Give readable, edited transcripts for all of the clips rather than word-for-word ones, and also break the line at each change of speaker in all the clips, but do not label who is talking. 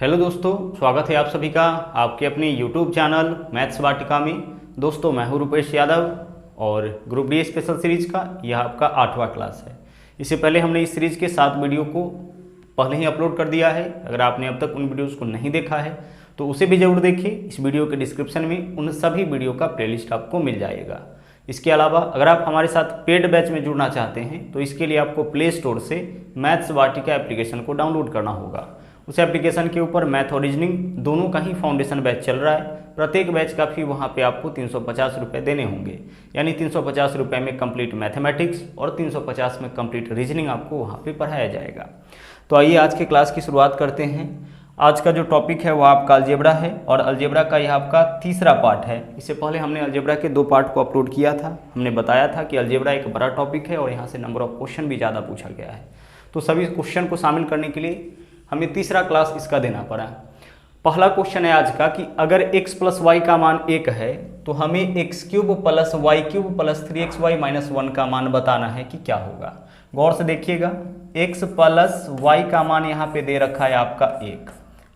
Hello दोस्तों, स्वागत है आप सभी का आपके अपने YouTube चैनल मैथ्स वाटिका में। दोस्तों मैं हूं रुपेश यादव और ग्रुप डी स्पेशल सीरीज का यह आपका 8वां क्लास है। इससे पहले हमने इस सीरीज के 7 वीडियो को पहले ही अपलोड कर दिया है। अगर आपने अब तक उन वीडियोज़ को नहीं देखा है तो उसे भी ज़रूर देखिए। इस वीडियो के डिस्क्रिप्शन में उन सभी वीडियो का प्लेलिस्ट आपको मिल जाएगा। इसके अलावा अगर आप हमारे साथ पेड बैच में जुड़ना चाहते हैं तो इसके लिए आपको प्ले स्टोर से मैथ्स वाटिका एप्लीकेशन को डाउनलोड करना होगा। उस एप्लीकेशन के ऊपर मैथ और रीजनिंग दोनों का ही फाउंडेशन बैच चल रहा है। प्रत्येक बैच का फी वहाँ पे आपको 350 रुपये देने होंगे, यानी 350 रुपये में कंप्लीट मैथमेटिक्स और 350 में कंप्लीट रीजनिंग आपको वहाँ पे पढ़ाया जाएगा। तो आइए आज के क्लास की शुरुआत करते हैं। आज का जो टॉपिक है वो आपका अलजेब्रा है और अलजेब्रा का यह आपका तीसरा पार्ट है। इससे पहले हमने अलजेब्रा के 2 पार्ट को अपलोड किया था। हमने बताया था कि अलजेब्रा एक बड़ा टॉपिक है और यहाँ से नंबर ऑफ क्वेश्चन भी ज़्यादा पूछा गया है। तो सभी क्वेश्चन को शामिल करने के लिए हमें तीसरा क्लास इसका देना पड़ा। पहला क्वेश्चन है आज का कि अगर x प्लस वाई का मान 1 है तो हमें x cube plus y cube plus 3xy minus 1 का मान बताना है कि क्या होगा। गौर से देखिएगा, x प्लस वाई का मान यहाँ पे दे रखा है आपका 1।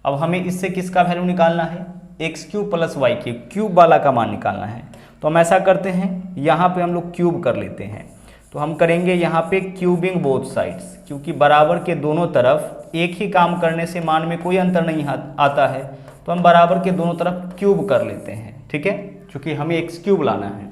अब हमें इससे किसका वैल्यू निकालना है? X cube plus y cube, cube वाला का मान निकालना है। तो हम ऐसा करते हैं, यहाँ पे हम लोग क्यूब कर लेते हैं। तो हम करेंगे यहाँ पे क्यूबिंग बोथ साइड्स, क्योंकि बराबर के दोनों तरफ एक ही काम करने से मान में कोई अंतर नहीं आता है। तो हम बराबर के दोनों तरफ क्यूब कर लेते हैं, ठीक है, क्योंकि हमें एक्स क्यूब लाना है।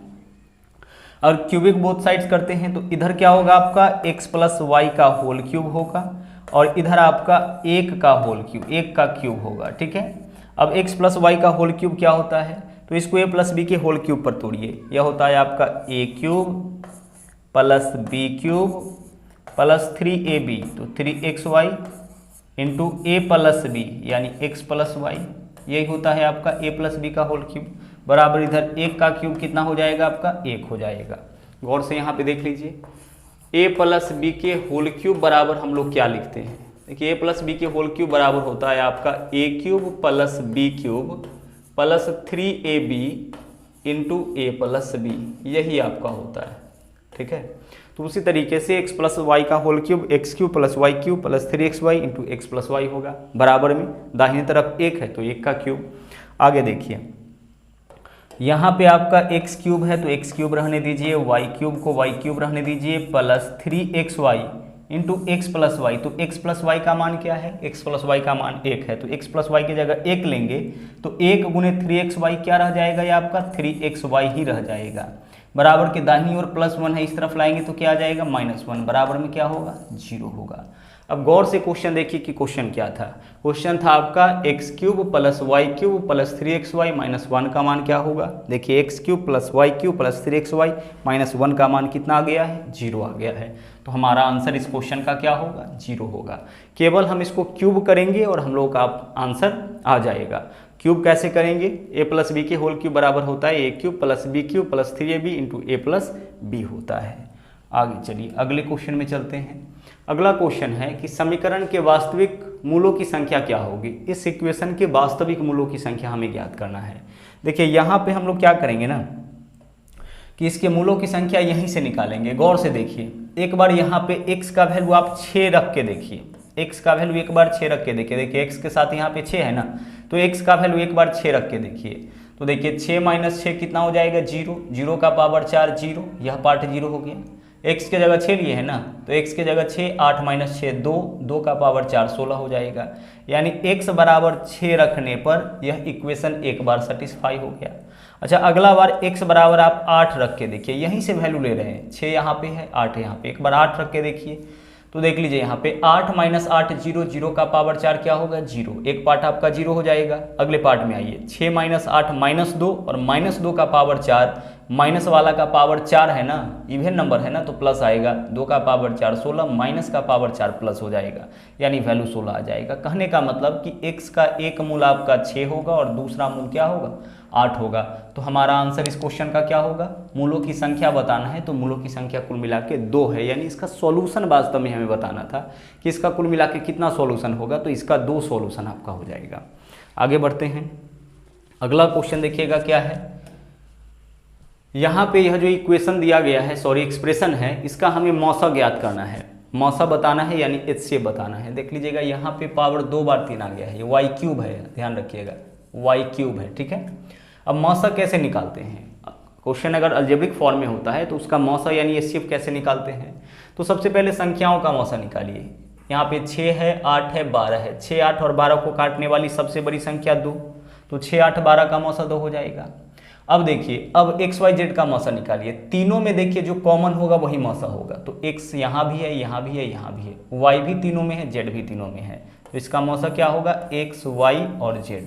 और क्यूबिंग बोथ साइड्स करते हैं तो इधर क्या होगा आपका x प्लस वाई का होल क्यूब होगा और इधर आपका 1 का होल क्यूब, 1 का क्यूब होगा, ठीक है। अब x प्लस वाई का होल क्यूब क्या होता है? तो इसको a प्लस बी के होल क्यूब पर तोड़िए। यह होता है आपका a cube plus B cube plus 3ab, तो 3xy into a plus b यानी x प्लस वाई। यही होता है आपका a प्लस बी का होल क्यूब बराबर इधर 1 का क्यूब कितना हो जाएगा आपका? 1 हो जाएगा। गौर से यहाँ पे देख लीजिए, a प्लस बी के होल क्यूब बराबर हम लोग क्या लिखते हैं? देखिए a प्लस बी के होल क्यूब बराबर होता है आपका a cube plus B cube plus 3ab into a plus b, यही आपका होता है, ठीक है। तो उसी तरीके से x प्लस वाई का whole cube x cube plus y cube plus 3xy into x plus y होगा। बराबर में दाहिनी तरफ 1 है तो 1 का क्यूब। आगे देखिए, यहाँ पे आपका x क्यूब है तो x क्यूब रहने दीजिए, y क्यूब को y क्यूब रहने दीजिए plus 3xy into x plus y. तो x प्लस वाई का मान क्या है? x प्लस वाई का मान 1 है तो x प्लस वाई की जगह 1 लेंगे तो 1 गुने 3xy क्या रह जाएगा? ये आपका 3xy ही रह जाएगा। बराबर के दाहिनी ओर +1 है, इस तरफ लाएंगे तो क्या आ जाएगा? -1। बराबर में क्या होगा? 0 होगा। अब गौर से क्वेश्चन देखिए कि क्वेश्चन क्या था। क्वेश्चन था आपका x cube plus y cube plus 3xy minus 1 का मान क्या होगा। देखिए x cube plus y cube plus 3xy minus 1 का मान कितना आ गया है? 0 आ गया है। तो हमारा आंसर इस क्वेश्चन का क्या होगा? 0 होगा। केवल हम इसको क्यूब करेंगे और हम लोग का आंसर आ जाएगा। क्यूब कैसे करेंगे? a प्लस बी के होल क्यूब बराबर होता है a cube plus B cube plus 3ab into a plus b होता है। आगे चलिए अगले क्वेश्चन में चलते हैं। अगला क्वेश्चन है कि समीकरण के वास्तविक मूलों की संख्या क्या होगी। इस इक्वेशन के वास्तविक मूलों की संख्या हमें ज्ञात करना है। देखिए यहाँ पे हम लोग क्या करेंगे ना कि इसके मूलों की संख्या यहीं से निकालेंगे। गौर से देखिए, एक बार यहाँ पे x का वैल्यू आप 6 रख के देखिए, x का वैल्यू एक बार 6 रख के देखिए। देखिए x के साथ यहाँ पे 6 है ना, तो x का वैल्यू एक बार 6 रख के देखिए। तो देखिए 6 माइनस 6 कितना हो जाएगा? 0। 0 का पावर 4 0, यह पार्ट 0 हो गया। x के जगह 6 लिए है ना, तो x के जगह 6, 8 माइनस 6 2, 2 का पावर 4 16 हो जाएगा। यानी x बराबर 6 रखने पर यह इक्वेशन एक बार सेटिस्फाई हो गया। अच्छा, अगला बार x बराबर आप 8 रख के देखिए, यहीं से वैल्यू ले रहे हैं। 6 यहाँ पे है, 8 यहाँ पे, एक बार 8 रख के देखिए। तो देख लीजिए यहाँ पे 8 माइनस 8 0, 0 का पावर 4 क्या होगा? 0। एक पार्ट आपका 0 हो जाएगा। अगले पार्ट में आइए, 6 माइनस 8 -2 और -2 का पावर 4, माइनस वाला का पावर 4 है ना, इवन नंबर है ना, तो प्लस आएगा। 2 का पावर 4 16, माइनस का पावर 4 प्लस हो जाएगा, यानी वैल्यू 16 आ जाएगा। कहने का मतलब कि x का एक मूल आपका 6 होगा और दूसरा मूल क्या होगा? 8 होगा। तो हमारा आंसर इस क्वेश्चन का क्या होगा? मूलों की संख्या बताना है तो मूलों की संख्या कुल मिला के 2 है, यानी इसका सॉल्यूशन वास्तव में हमें बताना था कि इसका कुल मिला के कितना सॉल्यूशन होगा। तो इसका 2 सॉल्यूशन आपका हो जाएगा। आगे बढ़ते हैं। अगला क्वेश्चन देखिएगा क्या है। यहाँ पे यह जो इक्वेशन दिया गया है, एक्सप्रेशन है, इसका हमें मौसा ज्ञात करना है। मौसा बताना है यानी HCF बताना है। देख लीजिएगा यहाँ पे पावर 2 बार 3 आ गया है, ये y क्यूब है, ध्यान रखिएगा y क्यूब है, ठीक है। अब मौसा कैसे निकालते हैं, क्वेश्चन अगर अलजेब्रिक फॉर्म में होता है तो उसका मौसा यानी HCF कैसे निकालते हैं। तो सबसे पहले संख्याओं का मौसा निकालिए। यहाँ पे 6 है, 8 है, 12 है, 6, 8 और 12 को काटने वाली सबसे बड़ी संख्या 2, तो 6, 8, 12 का मौसा 2 हो जाएगा। अब देखिए, अब x y z का मौसा निकालिए। तीनों में देखिए जो कॉमन होगा वही मौसा होगा, तो x यहाँ भी है, यहाँ भी है, यहाँ भी है, y भी तीनों में है, z भी तीनों में है, तो इसका मौसा क्या होगा, x y और z।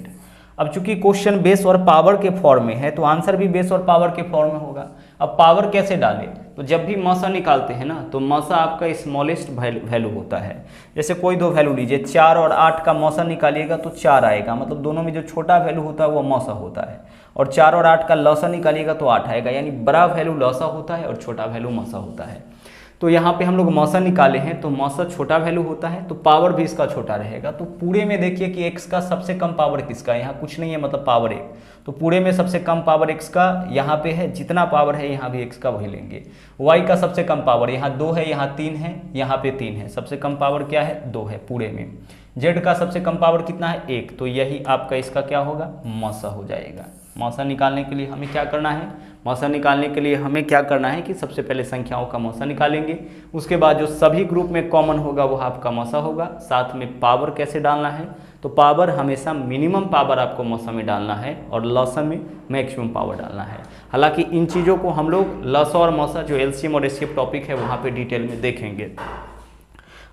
अब चूंकि क्वेश्चन बेस और पावर के फॉर्म में है तो आंसर भी बेस और पावर के फॉर्म में होगा। अब पावर कैसे डालें, तो जब भी मौसा निकालते हैं ना तो मौसा आपका स्मॉलेस्ट वैल्यू होता है। जैसे कोई दो वैल्यू लीजिए, 4 और 8 का मौसा निकालिएगा तो 4 आएगा, मतलब दोनों में जो छोटा वैल्यू होता है वो मौसा होता है। और 4 और 8 का लौसा निकालिएगा तो 8 आएगा, यानी बड़ा वैल्यू लौसा होता है और छोटा वैल्यू मौसा होता है। तो यहाँ पे हम लोग मौसा निकाले हैं तो मौसा छोटा वैल्यू होता है, तो पावर भी इसका छोटा रहेगा। तो पूरे में देखिए कि x का सबसे कम पावर किसका है, यहाँ कुछ नहीं है, मतलब पावर 1, तो पूरे में सबसे कम पावर x का यहाँ पे है, जितना पावर है यहाँ भी x का वही लेंगे। y का सबसे कम पावर यहाँ 2 है, यहाँ 3 है, यहाँ पे 3 है, सबसे कम पावर क्या है, 2 है पूरे में। z का सबसे कम पावर कितना है, 1, तो यही आपका इसका क्या होगा, मौसा हो जाएगा। मौसा निकालने के लिए हमें क्या करना है, मौसा निकालने के लिए हमें क्या करना है कि सबसे पहले संख्याओं का मौसा निकालेंगे, उसके बाद जो सभी ग्रुप में कॉमन होगा वो आपका मौसा होगा। साथ में पावर कैसे डालना है, तो पावर हमेशा मिनिमम पावर आपको मौसा में डालना है और लौसा में मैक्सिमम पावर डालना है। हालांकि इन चीज़ों को हम लोग लौसा और मौसा जो LCM और HCF टॉपिक है वहाँ पर डिटेल में देखेंगे।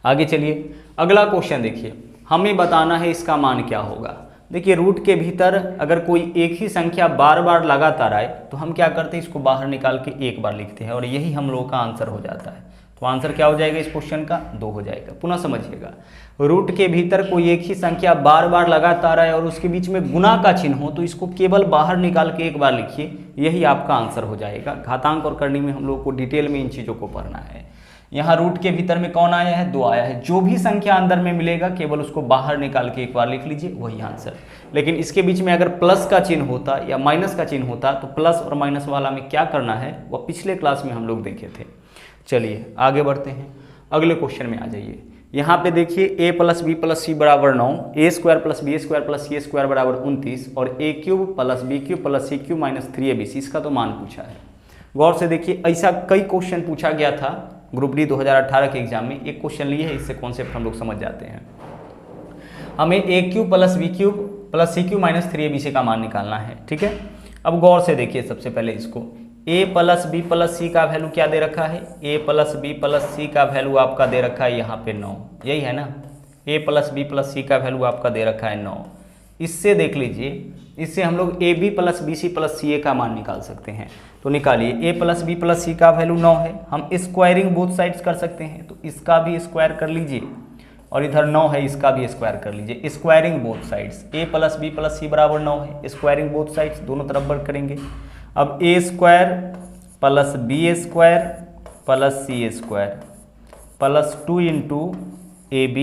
आगे चलिए, अगला क्वेश्चन देखिए, हमें बताना है इसका मान क्या होगा। देखिए, रूट के भीतर अगर कोई एक ही संख्या बार बार लगातार आए तो हम क्या करते हैं, इसको बाहर निकाल के एक बार लिखते हैं और यही हम लोगों का आंसर हो जाता है। तो आंसर क्या हो जाएगा इस क्वेश्चन का, 2 हो जाएगा। पुनः समझिएगा, रूट के भीतर कोई एक ही संख्या बार बार लगातार आए और उसके बीच में गुना का चिन्ह हो तो इसको केवल बाहर निकाल के एक बार लिखिए, यही आपका आंसर हो जाएगा। घातांक और करनी में हम लोग को डिटेल में इन चीज़ों को पढ़ना है। यहाँ रूट के भीतर में कौन आया है, 2 आया है, जो भी संख्या अंदर में मिलेगा केवल उसको बाहर निकाल के एक बार लिख लीजिए, वही आंसर। लेकिन इसके बीच में अगर प्लस का चिन्ह होता या माइनस का चिन्ह होता तो प्लस और माइनस वाला में क्या करना है वह पिछले क्लास में हम लोग देखे थे। चलिए आगे बढ़ते हैं, अगले क्वेश्चन में आ जाइए। यहाँ पे देखिए a + b + c बराबर 9, a² + b² + c² बराबर 29 और a³ + b³ + c³ - 3abc, इसका तो मान पूछा है। गौर से देखिए, ऐसा कई क्वेश्चन पूछा गया था ग्रुप डी 2018 के एग्जाम में। एक क्वेश्चन लिए है, इससे कॉन्सेप्ट हम लोग समझ जाते हैं। हमें a³ + b³ + c³ - 3abc का मान निकालना है, ठीक है। अब गौर से देखिए, सबसे पहले इसको a + b + c का वैल्यू क्या दे रखा है, a + b + c का वैल्यू आपका दे रखा है यहाँ पे 9, यही है ना। a + b + c का वैल्यू आपका दे रखा है 9। इससे देख लीजिए, इससे हम लोग ab + bc + ca का मान निकाल सकते हैं। तो निकालिए, a + b + c का वैल्यू 9 है, हम स्क्वायरिंग बोथ साइड्स कर सकते हैं, तो इसका भी स्क्वायर कर लीजिए और इधर 9 है, इसका भी स्क्वायर कर लीजिए। Squaring both sides, a + b + c बराबर 9 है, स्क्वायरिंग बोथ साइड्स दोनों तरफ वर्क करेंगे। अब a² + b² + c² + 2 × ab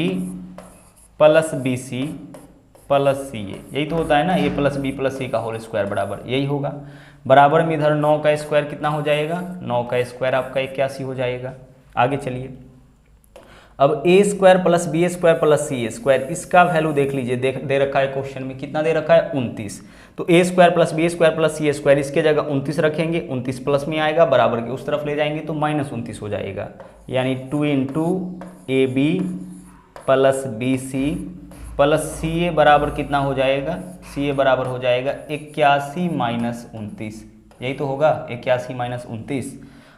+ bc + ca, यही तो होता है ना, a + b + c का होल स्क्वायर बराबर यही होगा। बराबर में इधर 9 का स्क्वायर कितना हो जाएगा, 9 का स्क्वायर आपका 81 हो जाएगा। आगे चलिए, अब a² + b² + c², इसका वैल्यू देख लीजिए, दे रखा है क्वेश्चन में, कितना दे रखा है, 29। तो a² + b² + c² इसके जगह 29 रखेंगे, 29 प्लस में आएगा, बराबर के उस तरफ ले जाएंगे तो -29 हो जाएगा, यानी 2 × ab + bc + ca बराबर कितना हो जाएगा, ca बराबर हो जाएगा 81 - 29, यही तो होगा 81 - 29।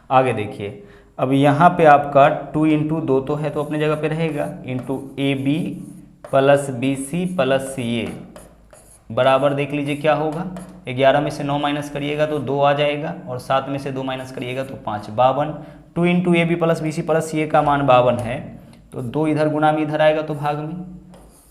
आगे देखिए, अब यहाँ पे आपका 2 × 2 तो है तो अपने जगह पे रहेगा, इंटू ab + bc + ca बराबर देख लीजिए क्या होगा, 11 में से 9 माइनस करिएगा तो 2 आ जाएगा और 7 में से 2 माइनस करिएगा तो 5, 52। 2 × ab + bc + ca का मान 52 है, तो 2 इधर गुना में इधर आएगा तो भाग में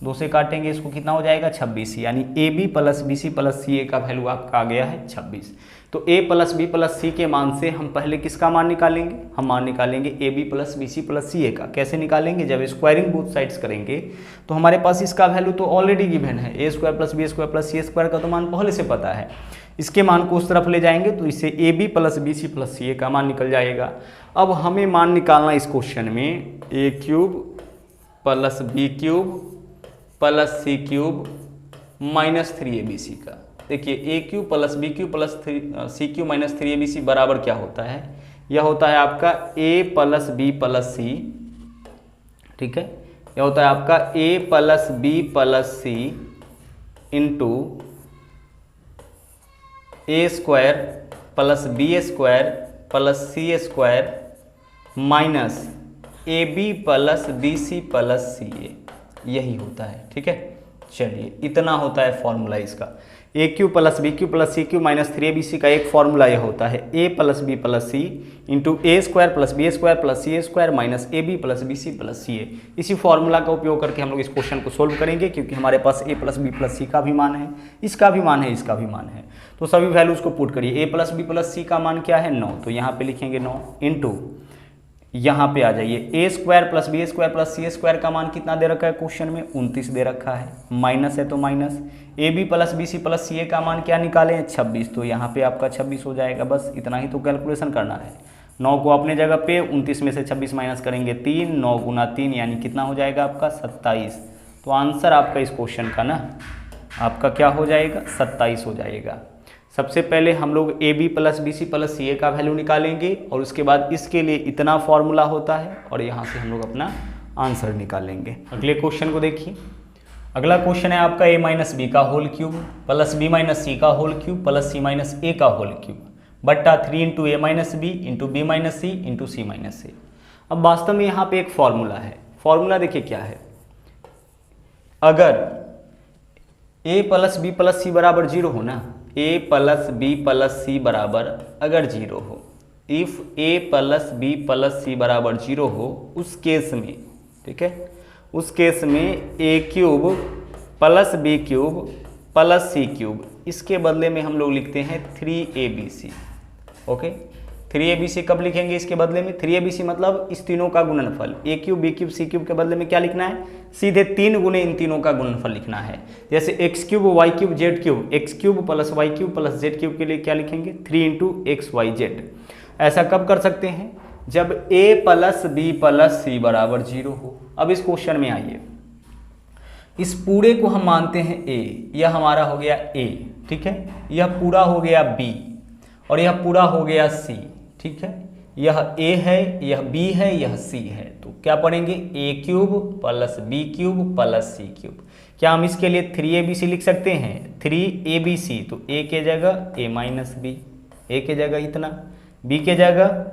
2 से काटेंगे, इसको कितना हो जाएगा, 26, यानी ab + bc + ca का वैल्यू आपका आ गया है 26। तो a + b + c के मान से हम पहले किसका मान निकालेंगे, हम मान निकालेंगे ab + bc + ca का। कैसे निकालेंगे, जब स्क्वायरिंग बोथ साइड्स करेंगे तो हमारे पास इसका वैल्यू तो ऑलरेडी गिवन है, a² + b² + c² का तो मान पहले से पता है। इसके मान को उस तरफ ले जाएंगे तो इससे A B plus B C plus C A का मान निकल जाएगा। अब हमें मान निकालना इस क्वेश्चन में A cube plus B cube plus C cube minus 3abc का। देखिए A cube plus B cube plus C cube minus 3abc बराबर क्या होता है, यह होता है आपका a plus B plus C, ठीक है, यह होता है आपका a plus B plus C into A square plus B square plus C square minus A B plus B C plus C A, यही होता है। ठीक है, चलिए इतना होता है फॉर्मूला इसका। A cube plus B cube plus C cube minus 3abc का एक फॉर्मूला यह होता है A plus B plus C into A square plus B square plus C square minus A B plus B C plus C A. इसी formula का उपयोग करके हम लोग इस क्वेश्चन को सोल्व करेंगे, क्योंकि हमारे पास ए प्लस बी प्लस सी का भी मान है, इसका भी मान है, इसका भी मान है। तो सभी वैल्यूज को पुट करिए। ए प्लस बी प्लस सी का मान क्या है 9, तो यहाँ पे लिखेंगे 9 इंटू यहाँ पे आ जाइए A square plus B square plus C square का मान कितना दे रखा है क्वेश्चन में 29 दे रखा है, माइनस है तो minus A B plus B C plus C A का मान क्या निकाले हैं 26, तो यहाँ पे आपका 26 हो जाएगा। बस इतना ही तो कैलकुलेशन करना है। 9 को अपने जगह पे 29 में से 26 माइनस करेंगे 3, 9 गुना 3 यानी कितना हो जाएगा आपका 27। तो आंसर आपका इस क्वेश्चन का ना आपका क्या हो जाएगा 27 हो जाएगा। सबसे पहले हम लोग A B plus B C plus C A का वैल्यू निकालेंगे और उसके बाद इसके लिए इतना फॉर्मूला होता है और यहाँ से हम लोग अपना आंसर निकालेंगे। अगले क्वेश्चन को देखिए। अगला क्वेश्चन है आपका ए माइनस बी का whole cube plus B minus C का whole cube plus C minus A का होल क्यूब बट्टा 3 into A minus B into B minus C into C minus A. अब वास्तव में यहाँ पे एक फॉर्मूला है। फॉर्मूला देखिए क्या है, अगर A plus B plus C बराबर 0 हो ना, A plus B plus C बराबर अगर 0 हो, if A plus B plus C बराबर 0 हो, उस केस में, ठीक है, उस केस में A cube plus B cube plus C cube, इसके बदले में हम लोग लिखते हैं 3abc। ओके, 3abc कब लिखेंगे इसके बदले में, 3abc मतलब इस तीनों का गुणनफल, ए cube B cube C cube के बदले में क्या लिखना है, सीधे 3 गुने इन तीनों का गुणनफल लिखना है। जैसे x cube y cube z cube, x cube plus y cube plus z cube के लिए क्या लिखेंगे 3 इंटू एक्स वाई जेड। ऐसा कब कर सकते हैं, जब ए प्लस बी प्लस सी बराबर 0 हो। अब इस क्वेश्चन में आइए, इस पूरे को हम मानते हैं ए, यह हमारा हो गया ए, ठीक है, यह पूरा हो गया बी और यह पूरा हो गया सी, ठीक है, यह ए है, यह बी है, यह सी है। तो क्या पढ़ेंगे A cube plus B cube plus C cube. क्या हम इसके लिए 3abc लिख सकते हैं, 3abc, तो ए के जगह ए माइनस बी, ए के जगह इतना, बी के जगह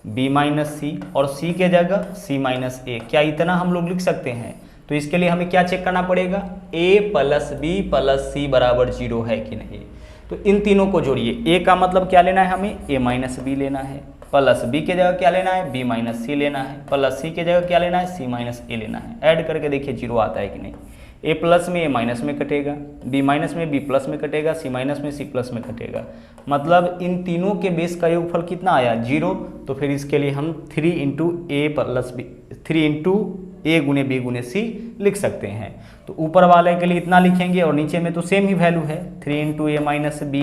बी माइनस सी और सी के जगह सी माइनस ए। क्या इतना हम लोग लिख सकते हैं? तो इसके लिए हमें क्या चेक करना पड़ेगा, ए प्लस बी प्लस सी बराबर 0 है कि नहीं। तो इन तीनों को जोड़िए, ए का मतलब क्या लेना है हमें, ए माइनस बी लेना है, प्लस बी के जगह क्या लेना है, बी माइनस सी लेना है, प्लस सी के जगह क्या लेना है, सी माइनस ए लेना है। ऐड करके देखिए 0 आता है कि नहीं। ए प्लस में ए माइनस में कटेगा, बी माइनस में बी प्लस में कटेगा, सी माइनस में सी प्लस में कटेगा, मतलब इन तीनों के बेस का योगफल कितना आया 0। तो फिर इसके लिए हम 3 इंटू ए प्लस बी, 3 इंटू ए गुने बी गुने सी लिख सकते हैं। तो ऊपर वाले के लिए इतना लिखेंगे और नीचे में तो सेम ही वैल्यू है, 3 इंटू ए माइनस बी,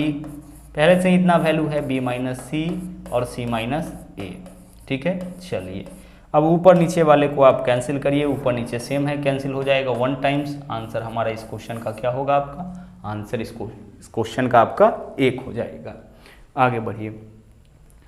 पहले से ही इतना वैल्यू है, बी माइनस सी और सी माइनस ए। ठीक है, चलिए अब ऊपर नीचे वाले को आप कैंसिल करिए, ऊपर नीचे सेम है, कैंसिल हो जाएगा 1 टाइम्स। आंसर हमारा इस क्वेश्चन का क्या होगा, आपका आंसर इस क्वेश्चन का आपका 1 हो जाएगा। आगे बढ़िए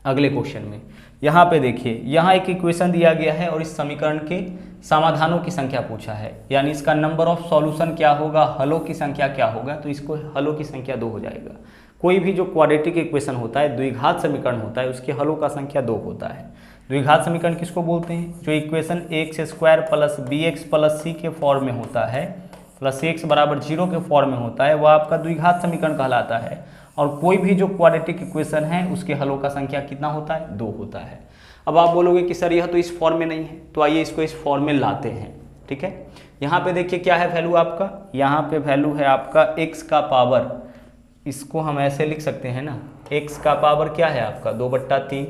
अगले क्वेश्चन में। यहाँ पे देखिए, यहाँ एक इक्वेशन दिया गया है और इस समीकरण के समाधानों की संख्या पूछा है, यानी इसका नंबर ऑफ सॉल्यूशन क्या होगा, हलों की संख्या क्या होगा। तो इसको हलों की संख्या 2 हो जाएगा। कोई भी जो क्वाड्रेटिक इक्वेशन होता है, द्विघात समीकरण होता है, उसके हलों का संख्या 2 होता है। द्विघात समीकरण किसको बोलते हैं, जो equation X square plus B X plus C के फॉर्म में होता है, प्लस एक्स बराबर 0 के फॉर्म में होता है, वह आपका द्विघात समीकरण कहलाता है। और कोई भी जो क्वाड्रेटिक इक्वेशन है उसके हलों का संख्या कितना होता है, 2 होता है। अब आप बोलोगे कि सर यह तो इस फॉर्म में नहीं है, तो आइए इसको इस फॉर्म में लाते हैं। ठीक है, यहाँ पे देखिए क्या है वैल्यू आपका, यहाँ पे वैल्यू है आपका x का पावर, इसको हम ऐसे लिख सकते हैं ना, x का पावर क्या है आपका 2/3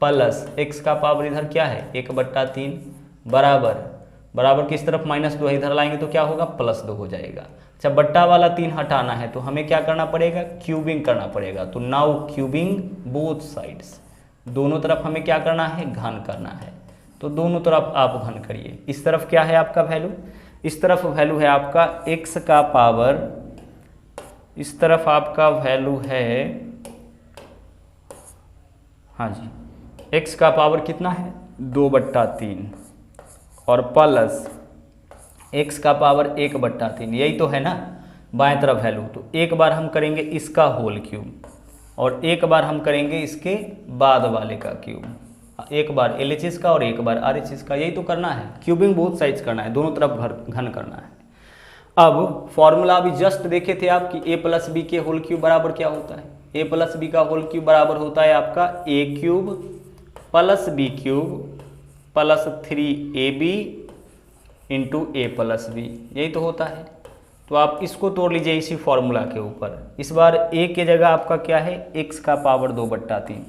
प्लस x का पावर इधर क्या है 1/3 बराबर, बराबर किस तरफ -2 इधर लाएंगे तो क्या होगा +2 हो जाएगा। अच्छा बट्टा वाला 3 हटाना है तो हमें क्या करना पड़ेगा, क्यूबिंग करना पड़ेगा। तो नाउ क्यूबिंग बोथ साइड्स, दोनों तरफ हमें क्या करना है, घन करना है। तो दोनों तरफ आप घन करिए। इस तरफ क्या है आपका वैल्यू, इस तरफ वैल्यू है आपका x का पावर, इस तरफ आपका वैल्यू है, हाँ जी, x का पावर कितना है 2/3 और प्लस x का पावर 1/3, यही तो है ना बाएं तरफ वैल्यू। तो एक बार हम करेंगे इसका होल क्यूब और एक बार हम करेंगे इसके बाद वाले का क्यूब, एक बार LHS का और एक बार RHS का, यही तो करना है। क्यूबिंग बोथ साइड्स करना है, दोनों तरफ घन करना है। अब फॉर्मूला अभी जस्ट देखे थे आप कि a प्लस बी के होल क्यूब बराबर क्या होता है, a प्लस बी का होल क्यूब बराबर होता है आपका a cube plus B cube plus 3ab into a plus b, यही तो होता है। तो आप इसको तोड़ लीजिए इसी फॉर्मूला के ऊपर। इस बार a के जगह आपका क्या है, x का पावर 2/3,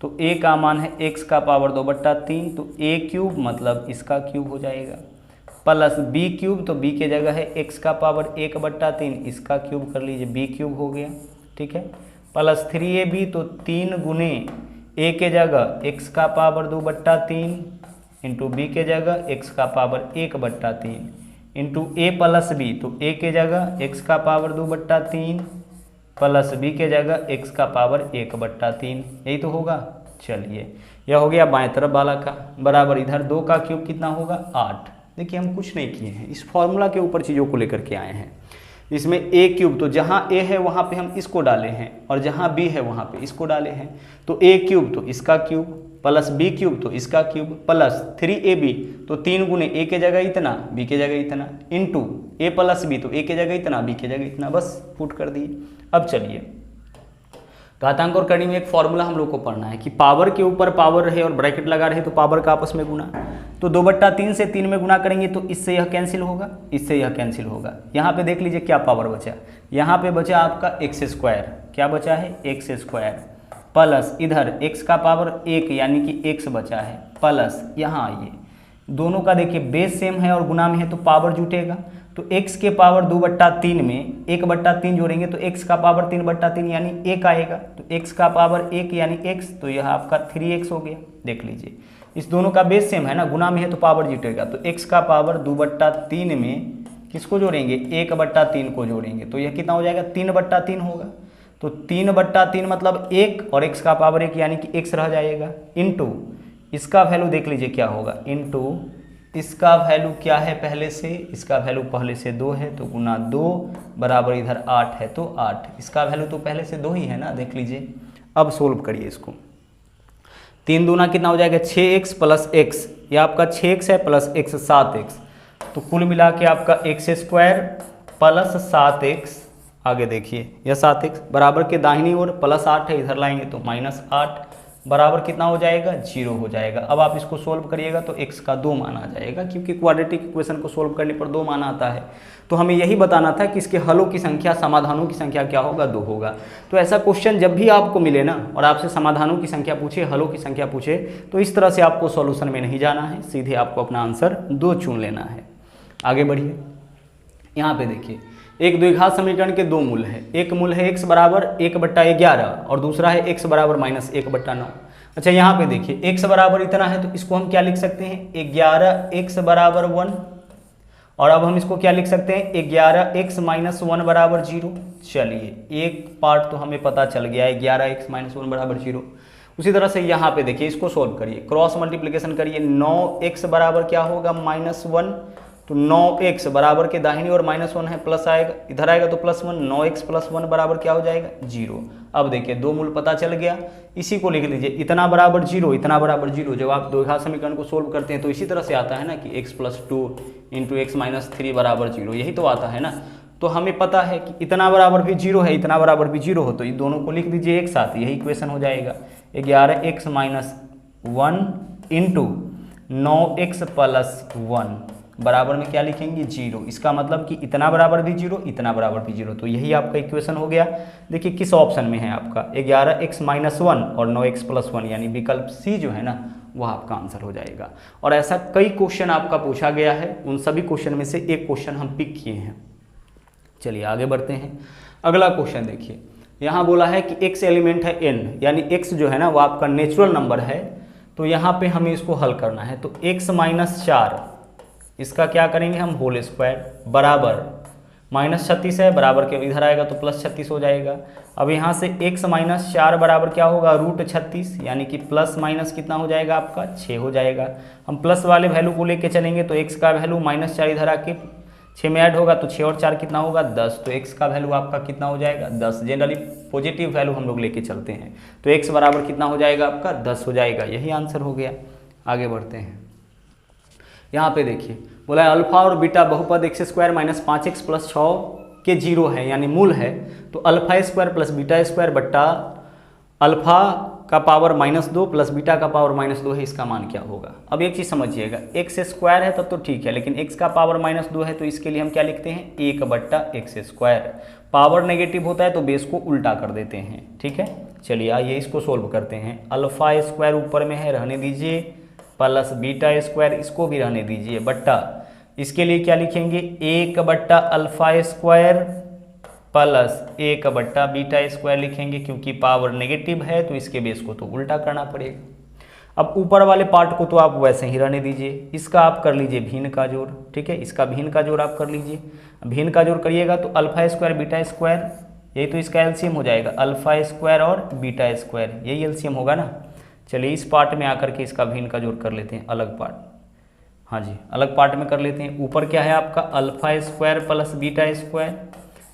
तो a का मान है x का पावर 2/3, तो a क्यूब मतलब इसका क्यूब हो जाएगा, प्लस b क्यूब, तो b के जगह है x का पावर 1/3, इसका क्यूब कर लीजिए, b क्यूब हो गया, ठीक है, प्लस 3ab, तो 3 गुने a के जगह x का पावर 2/3 इंटू b के जगह x का power 1/3 into a plus b, तो a के जगह x का पावर 2/3 प्लस b के जगह x का पावर 1/3, यही तो होगा। चलिए यह हो गया बाएं तरफ वाला का, बराबर इधर 2 का क्यूब कितना होगा 8। देखिए हम कुछ नहीं किए हैं, इस फॉर्मूला के ऊपर चीज़ों को लेकर के आए हैं। इसमें a क्यूब, तो जहाँ a है वहाँ पे हम इसको डाले हैं और जहाँ b है वहाँ पे इसको डाले हैं। तो a क्यूब तो इसका क्यूब प्लस b क्यूब तो इसका क्यूब प्लस 3ab, तो 3 गुने a के जगह इतना b के जगह इतना इंटू a प्लस b, तो a के जगह इतना b के जगह इतना, बस पुट कर दिए। अब चलिए घातांक और कड़ी में एक फॉर्मूला हम लोग को पढ़ना है कि पावर के ऊपर पावर रहे और ब्रैकेट लगा रहे तो पावर का आपस में गुना। तो 2/3 से 3 में गुना करेंगे तो इससे यह कैंसिल होगा, इससे यह कैंसिल होगा। यहाँ पे देख लीजिए क्या पावर बचा, यहाँ पे बचा आपका x², क्या बचा है x² प्लस इधर x का पावर 1 यानी कि x बचा है, प्लस यहाँ ये दोनों का देखिए बेस सेम है और गुना में है तो पावर जुटेगा। तो x के पावर 2/3 में 1/3 जोड़ेंगे तो x का पावर 3/3 यानी 1 आएगा। तो x का पावर 1 यानी x, तो यह आपका 3x हो गया। देख लीजिए इस दोनों का बेस सेम है ना, गुना में है तो पावर जुटेगा। तो x का पावर 2/3 में किसको जोड़ेंगे, 1/3 को जोड़ेंगे तो यह कितना हो जाएगा 3/3 होगा। तो 3/3 मतलब 1 और x का पावर 1 यानी कि x रह जाएगा, इंटू इसका वैल्यू देख लीजिए क्या होगा, इंटू इसका वैल्यू क्या है पहले से, इसका वैल्यू पहले से 2 है तो गुना 2 बराबर इधर 8 है तो 8, इसका वैल्यू तो पहले से 2 ही है ना। देख लीजिए अब सोल्व करिए इसको, 3 दूना कितना हो जाएगा 6x प्लस x, ये आपका 6x है प्लस x 7x, तो कुल मिला के आपका x² प्लस 7x, आगे देखिए यह 7x बराबर के दाहिनी ओर प्लस 8 है, इधर लाएंगे तो -8 बराबर कितना हो जाएगा 0 हो जाएगा। अब आप इसको सोल्व करिएगा तो x का 2 मान आ जाएगा, क्योंकि क्वाड्रेटिक इक्वेशन को सोल्व करने पर 2 मान आता है। तो हमें यही बताना था कि इसके हलों की संख्या, समाधानों की संख्या क्या होगा 2 होगा। तो ऐसा क्वेश्चन जब भी आपको मिले ना और आपसे समाधानों की संख्या पूछे, हलों की संख्या पूछे, तो इस तरह से आपको सॉल्यूशन में नहीं जाना है, सीधे आपको अपना आंसर 2 चुन लेना है। आगे बढ़िए, यहाँ पे देखिए एक द्विघात समीकरण के 2 मूल है, एक मूल है x बराबर 1/11 और दूसरा है x बराबर -1/9। अच्छा यहाँ पे देखिए x बराबर इतना है तो इसको हम क्या लिख सकते हैं 11x बराबर 1, और अब हम इसको क्या लिख सकते हैं 11x - 1 बराबर 0। चलिए एक पार्ट तो हमें पता चल गया है 11x - 1 बराबर 0। उसी तरह से यहाँ पे देखिए इसको सोल्व करिए, क्रॉस मल्टीप्लिकेशन करिए, 9x बराबर क्या होगा -1, तो 9x बराबर के दाहिनी ओर -1 है प्लस आएगा, इधर आएगा तो +1, 9x + 1 बराबर क्या हो जाएगा 0। अब देखिए 2 मूल पता चल गया, इसी को लिख लीजिए, इतना बराबर 0, इतना बराबर 0। जब आप द्विघात समीकरण को सोल्व करते हैं तो इसी तरह से आता है ना कि x + 2 × x - 3 बराबर 0, यही तो आता है ना। तो हमें पता है कि इतना बराबर भी 0 है, इतना बराबर भी 0 हो, तो इन दोनों को लिख दीजिए एक साथ, यही इक्वेशन हो जाएगा 11x - 1 × 9x + 1 बराबर में क्या लिखेंगे 0। इसका मतलब कि इतना बराबर भी 0, इतना बराबर भी 0, तो यही आपका इक्वेशन हो गया। देखिए किस ऑप्शन में है आपका 11x - 1 और 9x + 1, यानी विकल्प सी जो है ना वह आपका आंसर हो जाएगा। और ऐसा कई क्वेश्चन आपका पूछा गया है, उन सभी क्वेश्चन में से एक क्वेश्चन हम पिक किए हैं। चलिए आगे बढ़ते हैं। अगला क्वेश्चन देखिए, यहाँ बोला है कि x एलिमेंट है n, यानी x जो है ना वो आपका नेचुरल नंबर है। तो यहाँ पे हमें इसको हल करना है। तो x माइनस 4 इसका क्या करेंगे हम, होल स्क्वायर बराबर -36 है, बराबर के इधर आएगा तो +36 हो जाएगा। अब यहाँ से x माइनस 4 बराबर क्या होगा, √36, यानी कि प्लस माइनस कितना हो जाएगा आपका 6 हो जाएगा। हम प्लस वाले वैल्यू को लेके चलेंगे तो x का वैल्यू -4 इधर आके 6 में ऐड होगा तो 6 और 4 कितना होगा 10, तो x का वैल्यू आपका कितना हो जाएगा 10। जनरली पॉजिटिव वैल्यू हम लोग लेके चलते हैं तो x बराबर कितना हो जाएगा आपका 10 हो जाएगा। यही आंसर हो गया। आगे बढ़ते हैं। यहाँ पे देखिए बोला है अल्फा और बीटा बहुपद x² - 5x + 6 के 0 है, यानी मूल है। तो alpha square plus beta square बट्टा अल्फा का पावर -2 प्लस बीटा का पावर -2 है, इसका मान क्या होगा। अब एक चीज़ समझिएगा, x² है तब तो ठीक है, लेकिन x का पावर -2 है तो इसके लिए हम क्या लिखते हैं 1/x²। पावर नेगेटिव होता है तो बेस को उल्टा कर देते हैं, ठीक है। चलिए आइए इसको सोल्व करते हैं। अल्फा स्क्वायर ऊपर में है, रहने दीजिए, प्लस बीटा स्क्वायर इसको भी रहने दीजिए, बट्टा इसके लिए क्या लिखेंगे 1/α² प्लस 1/बीटा स्क्वायर लिखेंगे, क्योंकि पावर नेगेटिव है तो इसके बेस को तो उल्टा करना पड़ेगा। अब ऊपर वाले पार्ट को तो आप वैसे ही रहने दीजिए, इसका आप कर लीजिए भिन्न का जोड़, ठीक है। इसका भिन्न का जोड़ आप कर लीजिए। भिन्न का जोड़ करिएगा तो α² बीटा स्क्वायर, यही तो इसका एलसीएम हो जाएगा, α² और बीटा स्क्वायर, यही एलसीएम होगा ना। चलिए इस पार्ट में आकर के इसका भिन्न का जोड़ कर लेते हैं, अलग पार्ट, हाँ जी अलग पार्ट में कर लेते हैं। ऊपर क्या है आपका α² प्लस बीटा स्क्वायर।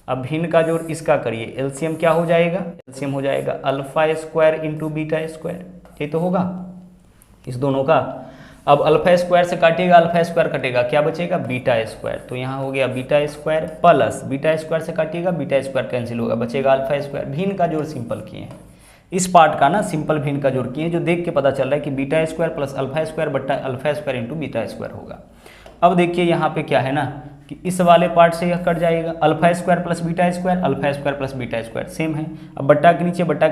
अब भिन्न का जोड़ इसका करिए, एलसीएम क्या हो जाएगा, एलसीएम हो जाएगा α² इंटू बीटा स्क्वायर, ये तो होगा इस दोनों का। अब α² से काटिएगा, α² कटेगा, क्या बचेगा बीटा स्क्वायर, तो यहाँ हो गया beta square plus beta square से काटिएगा, बीटा स्क्वायर कैंसिल होगा, बचेगा α²। भिन्न का जोड़ सिंपल किए हैं, इस पार्ट का ना सिंपल भिन्न का जोड़ किए, जो देख के पता चल रहा है कि बीटा स्क्वायर प्लस α² बट्टा α² इंटू बीटा स्क्वायर होगा। अब देखिए यहाँ पे क्या है ना कि इस वाले पार्ट से यह कट जाएगा, α² plus beta square, α² plus beta square same है। अब बट्टा के नीचे बट्टा,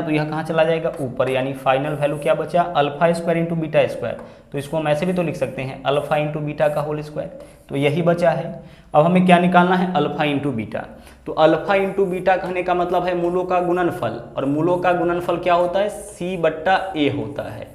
तो यह कहाँ चला जाएगा ऊपर, यानी फाइनल वैल्यू क्या बचा α² इंटू बीटा स्क्वायर। तो इसको हम ऐसे भी तो लिख सकते हैं अल्फा इंटू बीटा का होल स्क्वायर, तो यही बचा है। अब हमें क्या निकालना है, अल्फा इंटू बीटा। तो अल्फा इंटू बीटा कहने का मतलब है मूलों का गुणनफल, और मूलों का गुणनफल क्या होता है c/a होता है।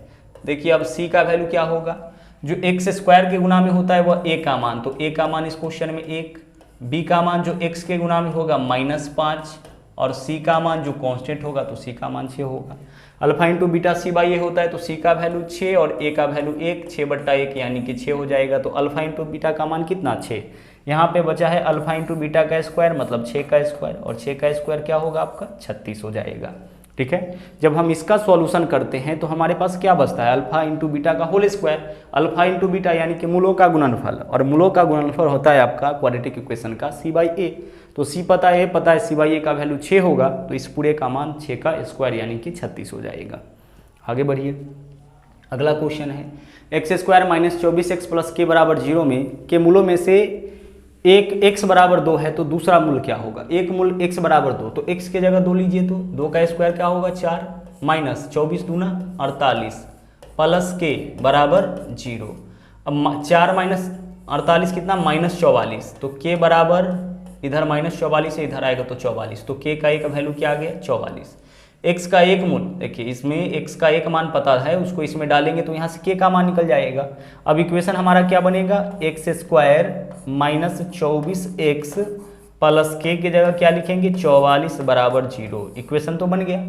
देखिए अब c का वैल्यू क्या होगा, जो x² के गुणा में होता है वह a का मान, तो a का मान इस क्वेश्चन में 1, b का मान जो x के गुणा में होगा -5, और c का मान जो कांस्टेंट होगा तो c का मान 6 होगा। अल्फा इंटू बीटा c/a होता है तो c का वैल्यू 6 और a का वैल्यू 1, 6/1 यानी कि 6 हो जाएगा। तो अल्फा इंटू बीटा का मान कितना 6, यहाँ पे बचा है अल्फा इंटू बीटा का स्क्वायर मतलब 6 का स्क्वायर, और 6 का स्क्वायर क्या होगा आपका 36 हो जाएगा, ठीक है। जब हम इसका सॉल्यूशन करते हैं तो हमारे पास क्या बचता है, अल्फा इंटू बीटा का whole square, alpha into beta यानी कि मूलों का गुणनफल, और मूलों का गुणनफल होता है आपका क्वाड्रेटिक इक्वेशन का c/a। तो c पता है c/a का वैल्यू 6 होगा, तो इस पूरे का मान 6 का स्क्वायर यानी कि 36 हो जाएगा। आगे बढ़िए, अगला क्वेश्चन है x² - 24x + k = 0 में के मूलों में से एक x बराबर 2 है तो दूसरा मूल क्या होगा। एक मूल x बराबर 2, तो x के जगह 2 लीजिए, तो 2 का स्क्वायर क्या होगा 4 माइनस 24 दूना 48 प्लस k बराबर 0। अब 4 माइनस 48 कितना -44, तो k बराबर इधर -44 से इधर आएगा तो 44, तो k का एक वैल्यू क्या आ गया 44। x का एक मूल, देखिए इसमें x का एक मान पता है, उसको इसमें डालेंगे तो यहाँ से k का मान निकल जाएगा। अब इक्वेशन हमारा क्या बनेगा, x² - 24x प्लस k की जगह क्या लिखेंगे 44 बराबर 0। इक्वेशन तो बन गया,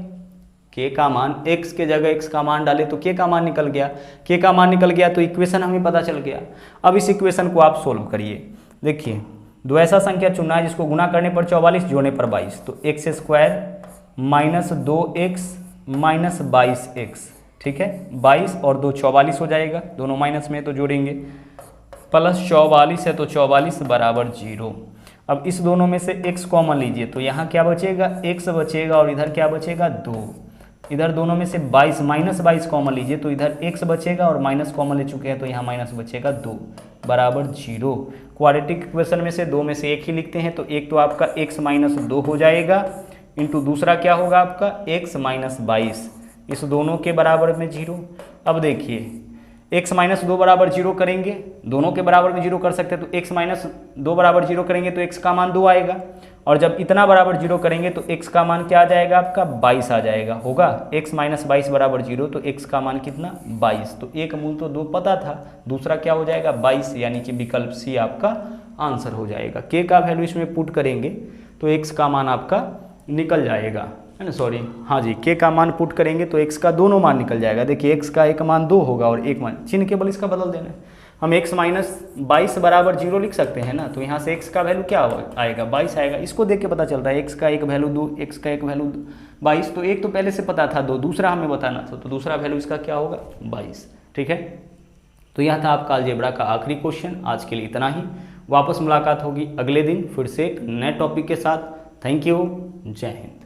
k का मान x के जगह x का मान डाले तो k का मान निकल गया, k का मान निकल गया तो इक्वेशन हमें पता चल गया। अब इस इक्वेशन को आप सोल्व करिए। देखिए दो ऐसा संख्या चुनना है जिसको गुना करने पर 44 जोड़ने पर 22, तो x² - 2x - 22x, ठीक है। 22 और 2 44 हो जाएगा, दोनों माइनस में तो जोड़ेंगे, प्लस 44 है तो 44 बराबर 0। अब इस दोनों में से x कॉमन लीजिए, तो यहाँ क्या बचेगा x बचेगा और इधर क्या बचेगा 2। इधर दोनों में से 22 -22 कॉमन लीजिए, तो इधर x बचेगा और माइनस कॉमन ले चुके हैं तो यहाँ माइनस बचेगा 2 बराबर 0। क्वाड्रेटिक इक्वेशन में से 2 में से एक ही लिखते हैं, तो एक तो आपका x - 2 हो जाएगा, इंटू दूसरा क्या होगा आपका x - 22, इस दोनों के बराबर में 0। अब देखिए x - 2 बराबर 0 करेंगे, दोनों के बराबर में 0 कर सकते हैं, तो x - 2 बराबर 0 करेंगे तो x का मान 2 आएगा। और जब इतना बराबर 0 करेंगे तो x का मान क्या आ जाएगा आपका 22 आ जाएगा, होगा x माइनस 22 बराबर 0, तो x का मान कितना 22, तो एक मूल तो 2 पता था, दूसरा क्या हो जाएगा 22, यानी कि विकल्प सी आपका आंसर हो जाएगा। k का वैल्यू इसमें पुट करेंगे तो x का मान आपका निकल जाएगा, है ना, सॉरी हाँ जी, k का मान पुट करेंगे तो x का दोनों मान निकल जाएगा। देखिए x का एक मान 2 होगा और एक मान, चिन्ह केवल इसका बदल देना है। हम x माइनस 22 बराबर 0 लिख सकते हैं ना, तो यहाँ से x का वैल्यू क्या आएगा 22 आएगा। इसको देख के पता चल रहा है x का एक वैल्यू 2, x का एक वैल्यू 22, तो एक तो पहले से पता था 2, दूसरा हमें बताना था, तो दूसरा वैल्यू इसका क्या होगा 22। ठीक है, तो यह था आपका अलजेब्रा का आखिरी क्वेश्चन। आज के लिए इतना ही, वापस मुलाकात होगी अगले दिन फिर से एक नए टॉपिक के साथ। थैंक यू, जय हिंद।